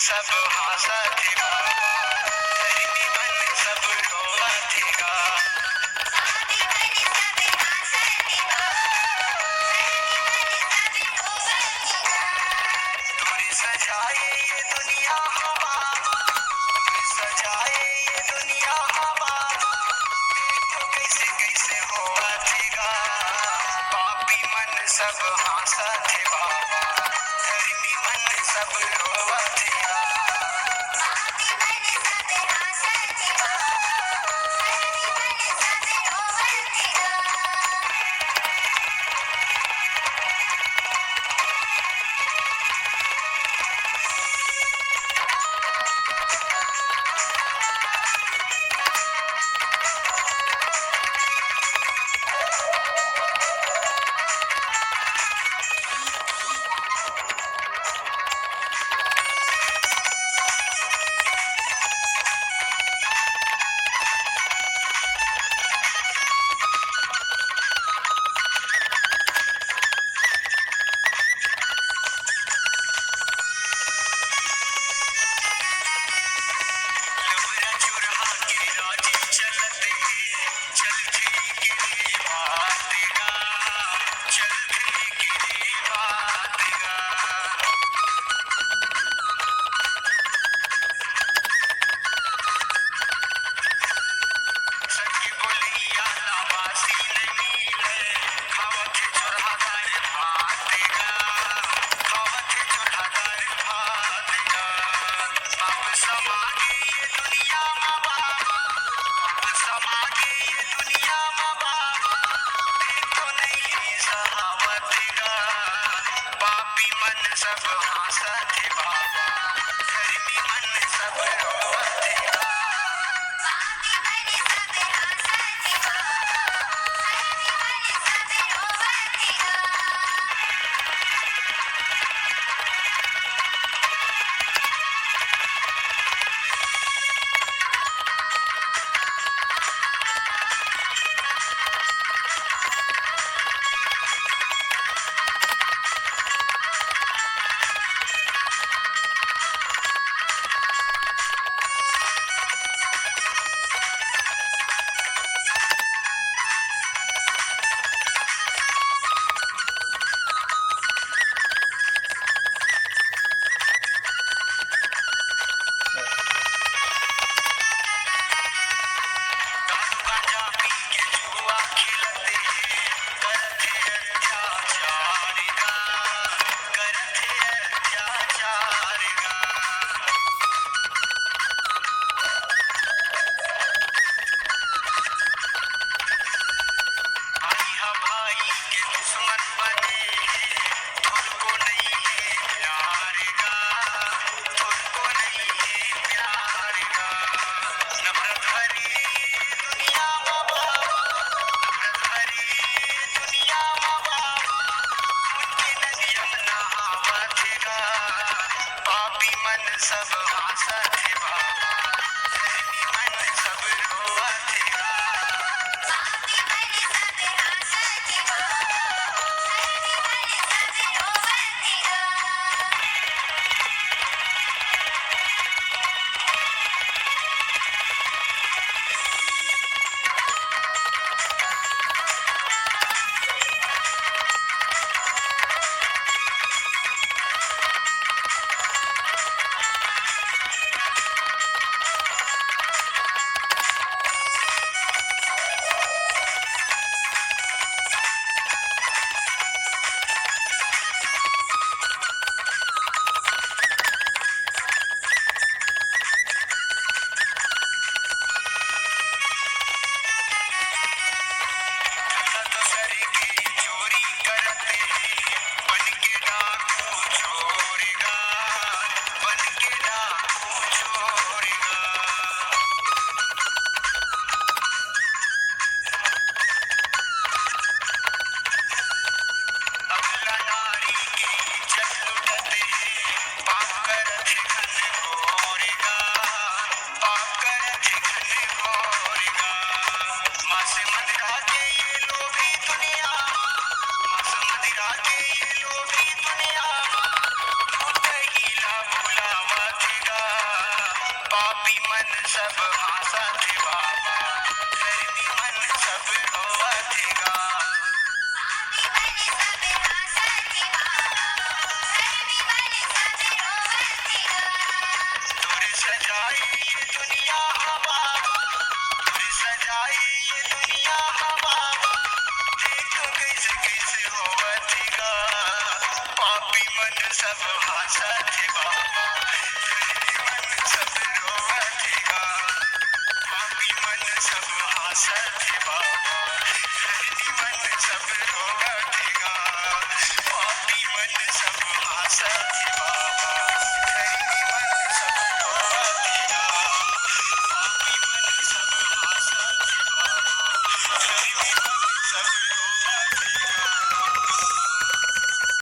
सब हासत बाबा धरनी मन सब रोवत गा तूने सजाए ये दुनिया हो बाबा तूने सजाए ये दुनिया हो बाबा देखो कैसे कैसे होवत गा पापी मन सब हासत बाबा धरनी मन सब रोवत गा लवरा चुरा के राजी चलते चल के बात गा चल के बात गा सखी बोलिया लावासी नहीं है खावत चुरादार भात गा खावत चुरादार भात गा अब समागे ये दुनिया में बाबा अब समागे ये दुनिया में बाबा देखो नहीं सहावत गा पापी मन सब हासत बाबा धर्मी मन सब रोवत गा दारू गांजा पी के जुआ खेलते करते अत्याचार गा करते अत्याचार गा भाई हा भाई के दुश्मन बने तुझको नहीं है प्यार गा तुझको नहीं है प्यार गा नफरत भरी दुनिया में बाबा नफरत भरी दुनिया में बाबा उनकी नदियाँ नहावत गा पापी मन सब हासत बाबा धर्मी मन सब रोवत गा मन सब हासाथे बाबा, धरती मन सब रोवतिगा. तूने सजाई ये दुनिया हवा, तूने सजाई ये दुनिया हवा, देखो कैसे कैसे होवतिगा. पापी मन सब हासाथे बाबा, धरती मन सब रोवतिगा. पापी मन सब हासाथे बाबा, धरती मन सब